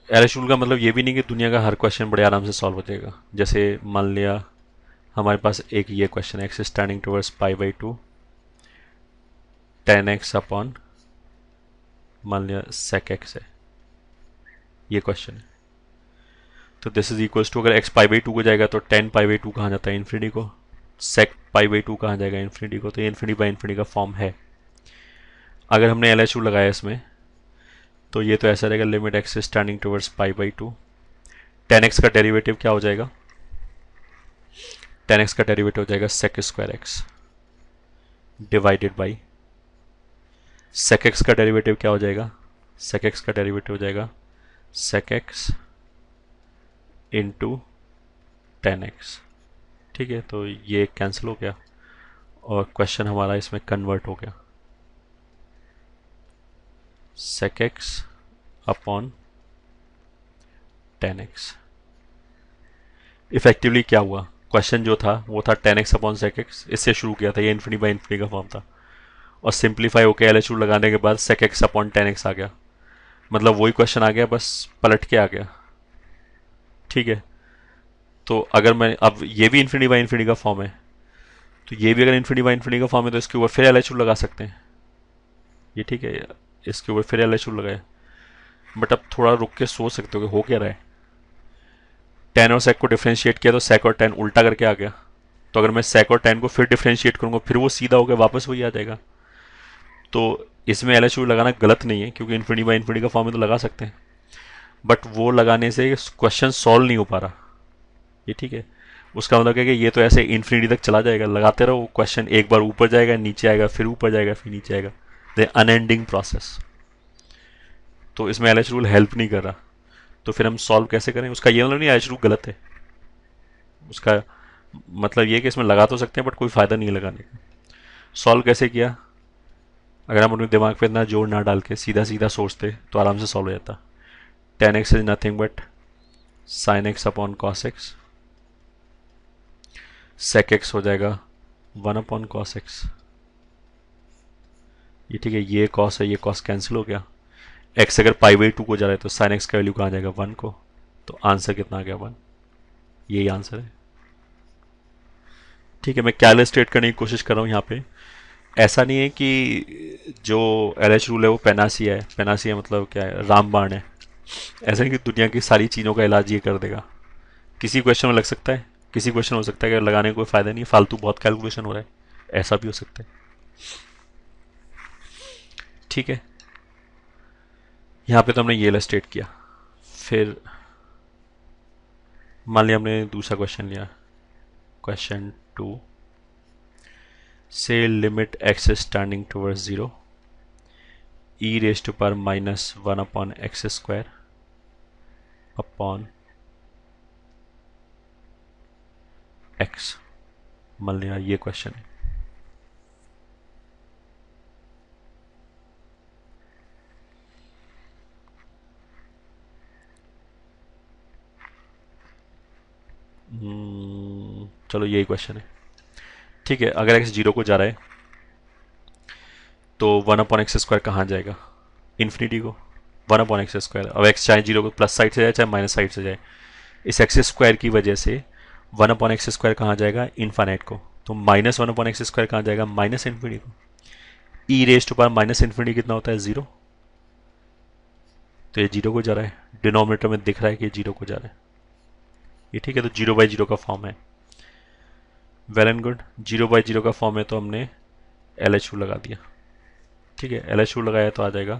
LH rule का मतलब ये भी नहीं कि दुनिया का हर क्वेश्चन बड़े आराम से सॉल्व हो जाएगा। जैसे मान लिया हमारे पास एक ये क्वेश्चन है, x standing towards pi by two 10x upon मान लिया सेक एक्स है, ये क्वेश्चन है। तो दिस इज इक्वल्स टू, अगर एक्स पाई बाई टू को जाएगा तो 10 पाई बाई टू कहाँ जाता है, इन्फिनिटी को। सेक पाई बाई टू कहाँ जाएगा, इन्फिनिटी को। तो ये इन्फिनिटी बाई इन्फिनिटी का फॉर्म है। अगर हमने एल एच लगाया इसमें तो ये तो ऐसा रहेगा, limit x standing towards pi by two, 10x का डेरिवेटिव क्या हो जाएगा, 10x का डेरिवेटिव हो जाएगा sec square x divided by sec x का डेरिवेटिव क्या हो जाएगा, सेक एक्स का डेरिवेटिव हो जाएगा सेक एक्स इंटू 10x। ठीक है, तो ये कैंसिल हो गया और क्वेश्चन हमारा इसमें कन्वर्ट हो गया, सेक एक्स अपॉन 10x। इफेक्टिवली क्या हुआ, क्वेश्चन जो था वो था 10x अपॉन सेक एक्स, इससे शुरू किया था, ये इन्फिनिटी बाई इन्फिनिटी का फॉर्म था। और सिंप्लीफाई होकर एल एच लगाने के बाद सेक एक्स अपॉन 10x आ गया, मतलब वही क्वेश्चन आ गया, बस पलट के आ गया। ठीक है, तो अगर मैं अब ये भी इन्फिनिटी बाई इन्फिनिटी का फॉर्म है, तो ये भी अगर इन्फिनिटी बाई इन्फिनिटी का फॉर्म है तो इसके ऊपर फिर एल एच लगा सकते हैं। ये ठीक है, इसके ऊपर फिर एल एच लगाए। बट अब थोड़ा रुक के सोच सकते हो कि हो क्या रहा है। 10 और सेक को डिफ्रेंशिएट किया तो सेक और 10 उल्टा करके आ गया, तो अगर मैं सेक और 10 को फिर डिफ्रेंशिएट करूंगा फिर वो सीधा होकर वापस वही आ जाएगा। तो इसमें एल एच लगाना गलत नहीं है, क्योंकि इन्फिनिटी बाई इन्फिनिटी का फॉर्म में तो लगा सकते हैं, बट वो लगाने से क्वेश्चन सॉल्व नहीं हो पा रहा। ये ठीक है, उसका मतलब है कि ये तो ऐसे इन्फिनिटी तक चला जाएगा, लगाते रहो क्वेश्चन, एक बार ऊपर जाएगा नीचे आएगा फिर ऊपर जाएगा फिर नीचे आएगा, द अनएंडिंग प्रोसेस। तो इसमें एल एच रूल हेल्प नहीं कर रहा। तो फिर हम सॉल्व कैसे करें, उसका ये मतलब नहीं एल एच रूल गलत है, उसका मतलब ये कि इसमें लगा तो सकते हैं बट कोई फ़ायदा नहीं है लगाने का। सॉल्व कैसे किया, अगर हम अपने दिमाग पे इतना जोर ना डाल के सीधा सीधा सोचते तो आराम से सॉल्व हो जाता। 10x is nothing but sine x upon cos x, sec x हो जाएगा 1 अपॉन कॉस एक्स। ये ठीक है, ये कॉस है ये कॉस कैंसिल हो गया। एक्स अगर पाई बाई टू को जा रहा है तो साइन एक्स का वैल्यू कहाँ जाएगा 1 को, तो आंसर कितना आ गया 1, यही आंसर है। ठीक है, मैं क्या इलस्ट्रेट करने की कोशिश कर रहा हूँ यहाँ पे, ऐसा नहीं है कि जो एल एच रूल है वो पेनासिया है, पेनासिया मतलब क्या है, रामबाण है। ऐसा नहीं कि दुनिया की सारी चीज़ों का इलाज ये कर देगा। किसी क्वेश्चन में लग सकता है, किसी क्वेश्चन हो सकता है कि लगाने का कोई फ़ायदा नहीं है, फालतू बहुत कैलकुलेशन हो रहा है, ऐसा भी हो सकता है। ठीक है, यहाँ पे तो हमने ये इलस्ट्रेट किया। फिर मान लिया हमने दूसरा क्वेश्चन लिया, क्वेश्चन 2 से limit x standing towards 0 e raise to power minus 1 upon x square upon x, मान लिया ये क्वेश्चन है। चलो यही क्वेश्चन है। ठीक है, अगर एक्स जीरो को जा रहा है तो 1 अपॉन एक्स स्क्वायर कहाँ जाएगा, इन्फिनिटी को। 1 अपॉन एक्स स्क्वायर, अब एक्स चाहे जीरो को प्लस साइड से जाए चाहे माइनस साइड से जाए, इस एक्स स्क्वायर की वजह से 1 अपॉन एक्स स्क्वायर कहाँ जाएगा, इन्फानाइट को। तो माइनस 1 अपॉन एक्स स्क्वायर कहाँ जाएगा, माइनस इन्फिनिटी को। E raise to power minus infinity कितना होता है, 0। तो ये जीरो को जा रहा है, डिनोमिनेटर में दिख रहा है कि ये जीरो को जा रहा है। ये ठीक है, तो 0/0 का फॉर्म है, वेल एंड गुड। 0/0 का फॉर्म है तो हमने एल एच लगा दिया। ठीक है, एल एच लगाया तो आ जाएगा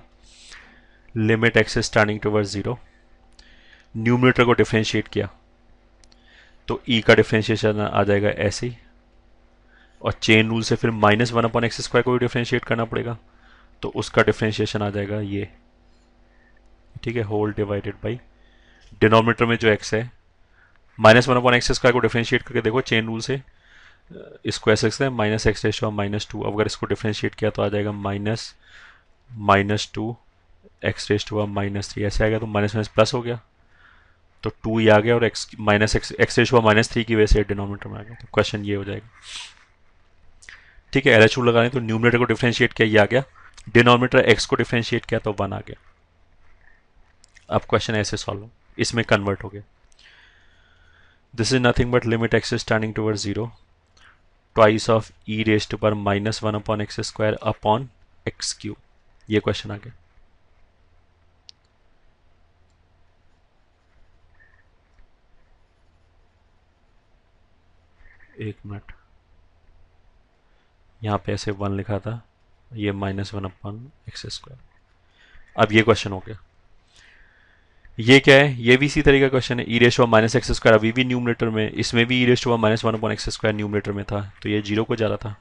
limit x standing towards 0, numerator को डिफ्रेंशिएट किया तो ई का डिफ्रेंशिएशन आ जाएगा ऐसे ही, और चेन रूल से फिर माइनस 1 अपॉन एक्स स्क्वायर को भी डिफ्रेंशिएट करना पड़ेगा, तो उसका डिफ्रेंशिएशन आ जाएगा ये। ठीक है, होल डिवाइडेड बाई डिनोमिनेटर में जो एक्स है, माइनस 1 अपॉन एक्स स्क्वायर को डिफ्रेंशिएट करके देखो चेन रूल से, इसको ऐसे लिखते हैं minus x raise to minus two. अब अगर इसको डिफ्रेंशिएट किया तो आ जाएगा minus minus two x raise to minus three, ऐसे आ गया तो माइनस माइनस प्लस हो गया, तो टू ही आ गया, और एक्स माइनस एक्स रेस हुआ माइनस थ्री की वजह से डिनोमिनेटर में आ गया, तो क्वेश्चन ये हो जाएगा। ठीक है, एल एच लगाने तो न्यूमिनेटर को डिफ्रेंशिएट किया, ये आ गया, डिनोमिनेटर एक्स को डिफ्रेंशिएट किया तो 1 आ गया। अब क्वेश्चन ऐसे सॉल्व हो, इसमें कन्वर्ट हो गया. This is nothing but limit x is turning toward zero twice of e raise to power -1 upon x square upon x cube. ये क्वेश्चन आ गया. एक मिनट, यहाँ पे ऐसे 1 लिखा था, ये -1 अपॉन एक्स स्क्वायर. अब ये क्वेश्चन हो गया. ये क्या है, ये भी इसी तरह का क्वेश्चन है. ई raise to minus x square अभी भी न्यूमरेटर में, इसमें भी e raise to -1 upon x square numerator में था, तो ये जीरो को जा रहा था,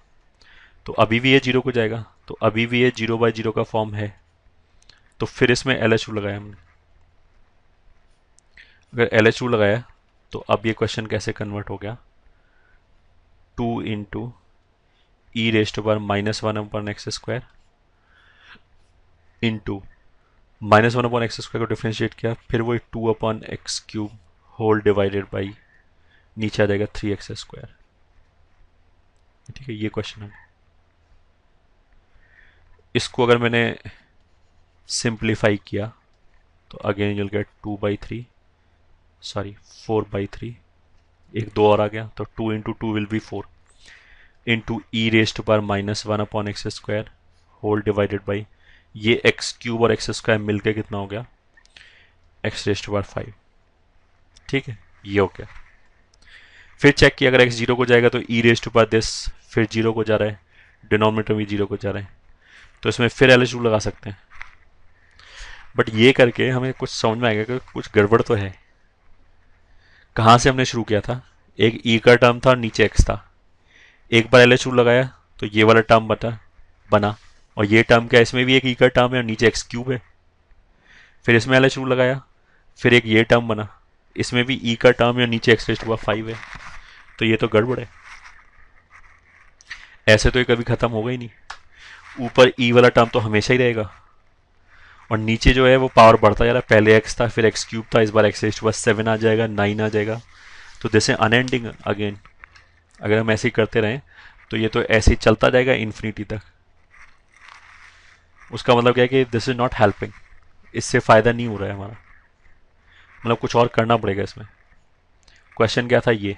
तो अभी भी ये जीरो को जाएगा, तो अभी भी ये 0/0 का फॉर्म है. तो फिर इसमें एल एच लगाया हमने. अगर एल एच लगाया तो अब ये क्वेश्चन कैसे कन्वर्ट हो गया, 2 into e raise to power -1 upon x square into -1 upon x square को डिफ्रेंशिएट किया, फिर वो 2 upon x cube whole divided by नीचे आ जाएगा 3x स्क्वायर. ठीक है, ये क्वेश्चन है. इसको अगर मैंने सिंप्लीफाई किया तो अगेन यूल गेट 2/3, सॉरी 4/3, एक दो और आ गया, तो 2 into 2 will be 4 into e raise to power -1 upon x square whole divided by ये एक्स क्यूब और एक्स स्क्वायर मिलके कितना हो गया, एक्स रेज टू पावर 5. ठीक है, ये हो गया. फिर चेक किया, अगर एक्स जीरो को जाएगा तो e raise to power this फिर जीरो को जा रहा है, डिनोमिनेटर भी जीरो को जा रहा है, तो इसमें फिर एल एच लगा सकते हैं. बट ये करके हमें कुछ समझ में आएगा कि कुछ गड़बड़ तो है. कहाँ से हमने शुरू किया था, एक ई का टर्म था और नीचे एक्स था, एक बार एल एच लगाया तो ये वाला टर्म बना, और ये टर्म क्या, इसमें भी एक ई का टर्म है और नीचे एक्स क्यूब है. फिर इसमें एल एच लगाया, फिर एक ये टर्म बना, इसमें भी ई का टर्म है और नीचे एक्स रेज टू पावर 5 है. तो ये तो गड़बड़ है, ऐसे तो ये कभी खत्म होगा ही नहीं. ऊपर ई वाला टर्म तो हमेशा ही रहेगा और नीचे जो है वो पावर बढ़ता जा रहा है. पहले एक्स था, फिर एक्स क्यूब था, इस बार एक्स रेज टू पावर 7 आ जाएगा, 9 आ जाएगा. तो दिस इज अनएंडिंग अगेन. अगर हम ऐसे ही करते रहें तो ये तो ऐसे ही चलता जाएगा इन्फिनिटी तक. उसका मतलब क्या है कि दिस इज नॉट हेल्पिंग, इससे फायदा नहीं हो रहा है हमारा, मतलब कुछ और करना पड़ेगा इसमें. क्वेश्चन क्या था, ये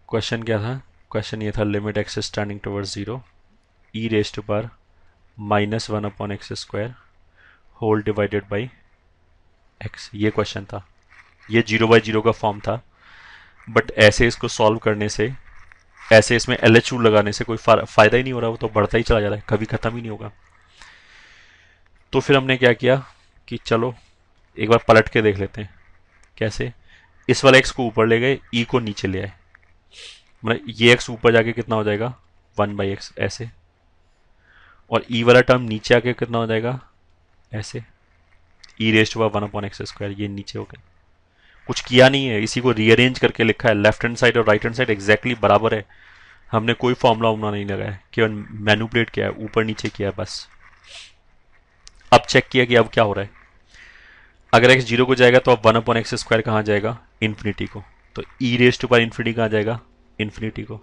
क्वेश्चन क्या था, क्वेश्चन ये था limit x standing towards zero e raise to power -1 upon x square whole divided by x. ये क्वेश्चन था, ये 0/0 का फॉर्म था. बट ऐसे इसको सॉल्व करने से, ऐसे इसमें एल एच लगाने से कोई फायदा ही नहीं हो रहा, वो तो बढ़ता ही चला जा रहा है, कभी खत्म ही नहीं होगा. तो फिर हमने क्या किया कि चलो एक बार पलट के देख लेते हैं. कैसे, इस वाले एक्स को ऊपर ले गए, ई को नीचे ले आए, मतलब ये एक्स ऊपर जाके कितना हो जाएगा 1/x ऐसे, और ई वाला टर्म नीचे आके कितना हो जाएगा ऐसे, e raise to power 1 upon x square. ये नीचे हो गया, कुछ किया नहीं है, इसी को रीअरेंज करके लिखा है. लेफ्ट हैंड साइड और राइट हैंड साइड एग्जैक्टली बराबर है, हमने कोई फॉर्मूला वॉर्मूला नहीं लगाया, केवल मैनुपुलेट किया है, ऊपर नीचे किया है बस. अब चेक किया कि अब क्या हो रहा है. अगर एक्स जीरो को जाएगा तो अब 1 अपॉन एक्स स्क्वायर कहाँ जाएगा, इन्फिनिटी को, तो e raise to power infinity कहाँ जाएगा, इन्फिनिटी को.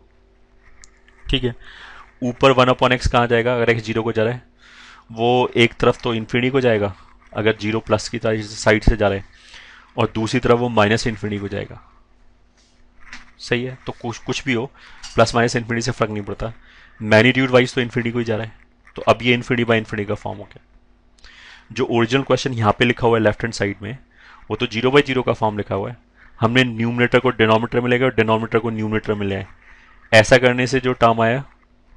ठीक है, ऊपर 1 अपॉन एक्स कहाँ जाएगा, अगर एक्स जीरो को जा रहा है वो एक तरफ तो इन्फिनिटी को जाएगा, अगर जीरो प्लस की साइड से जा रहा है, और दूसरी तरफ वो माइनस इन्फिनिटी को जाएगा. सही है, तो कुछ भी हो, प्लस माइनस इन्फिनिटी से फर्क नहीं पड़ता, मैग्नीट्यूड वाइज तो इन्फिनिटी को ही जा रहा है. तो अब ये इन्फिनिटी बाई इन्फिनिटी का फॉर्म हो गया. जो ओरिजिनल क्वेश्चन यहाँ पे लिखा हुआ है लेफ्ट हैंड साइड में, वो तो 0/0 का फॉर्म लिखा हुआ है. हमने न्यूमरेटर को डिनोमिनेटर में ले गए और डिनोमिनेटर को न्यूमरेटर में ले आए. ऐसा करने से जो टर्म आया,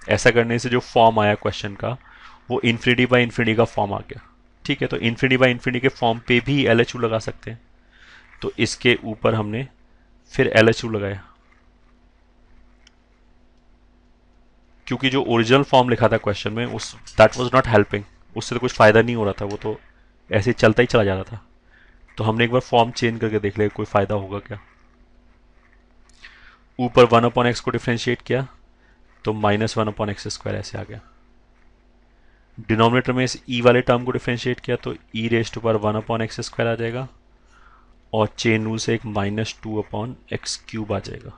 ऐसा करने से जो फॉर्म आया क्वेश्चन का, वो इन्फिनिटी बाई इन्फिनिटी का फॉर्म आ गया. ठीक है, तो इन्फिनिटी बाई इन्फिनिटी के फॉर्म पे भी एल एच यू लगा सकते हैं. तो इसके ऊपर हमने फिर एल एच यू लगाया, क्योंकि जो ओरिजिनल फॉर्म लिखा था क्वेश्चन में उस दैट वाज नॉट हेल्पिंग, उससे तो कुछ फायदा नहीं हो रहा था, वो तो ऐसे ही चलता ही चला जा रहा था. तो हमने एक बार फॉर्म चेंज करके देख लिया कोई फायदा होगा क्या. ऊपर 1 अपॉन एक्स को डिफ्रेंशिएट किया तो -1 अपॉन एक्स स्क्वायर ऐसे आ गया. डिनोमिनेटर में इस ई वाले टर्म को डिफ्रेंशिएट किया तो e raise to power 1 upon x square आ जाएगा, और चेन रूल से एक -2 अपॉन एक्स क्यूब आ जाएगा.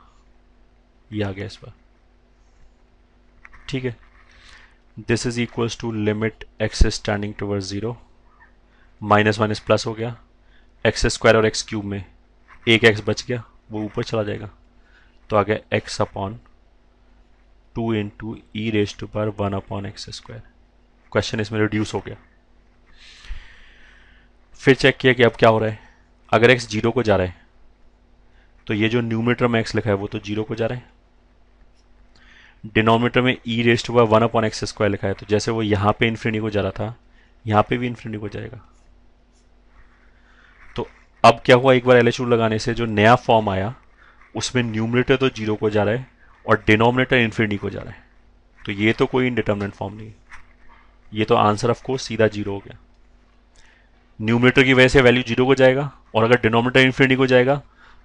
ये आ गया इस बार. ठीक है, this is equals to limit x standing towards zero minus minus plus हो गया, एक्स स्क्वायर और एक्स क्यूब में एक एक्स बच गया, वो ऊपर चला जाएगा, तो आ गया x upon 2 into e raise to power 1 upon x square. Question इसमें रिड्यूस हो गया। फिर चेक किया कि अब क्या हो रहा है। अगर एक्स जीरो को जा रहा है तो ये जो न्यूमरेटर में एक्स लिखा है वो तो जीरो को जा रहा है, डिनोमिनेटर में e raise to power 1 upon x square लिखा है, तो जैसे वो यहाँ पे इन्फिनिटी को जा रहा था यहाँ पे भी इन्फिनिटी को जाएगा। तो अब क्या हुआ, एक बार एल एच रूल लगाने से जो नया फॉर्म आया उसमें न्यूमरेटर तो जीरो को जा रहा है और डिनोमिनेटर इन्फिनिटी को जा रहा है, तो ये तो कोई इंडिटर्मिनेट फॉर्म नहीं है, ये तो आंसर ऑफ कोर्स सीधा जीरो हो गया। न्यूमरेटर की वजह से वैल्यू जीरो को जाएगा और अगर डिनोमिनेटर इन्फिनिटी को जाएगा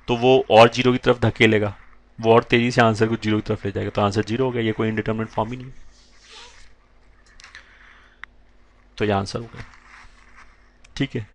तो वो और जीरो की तरफ धकेलेगा, वो और तेजी से आंसर को जीरो की तरफ ले जाएगा, तो आंसर जीरो हो गया। ये कोई इंडिटर्मिनेट फॉर्म ही नहीं है, तो ये आंसर हो गया। ठीक है।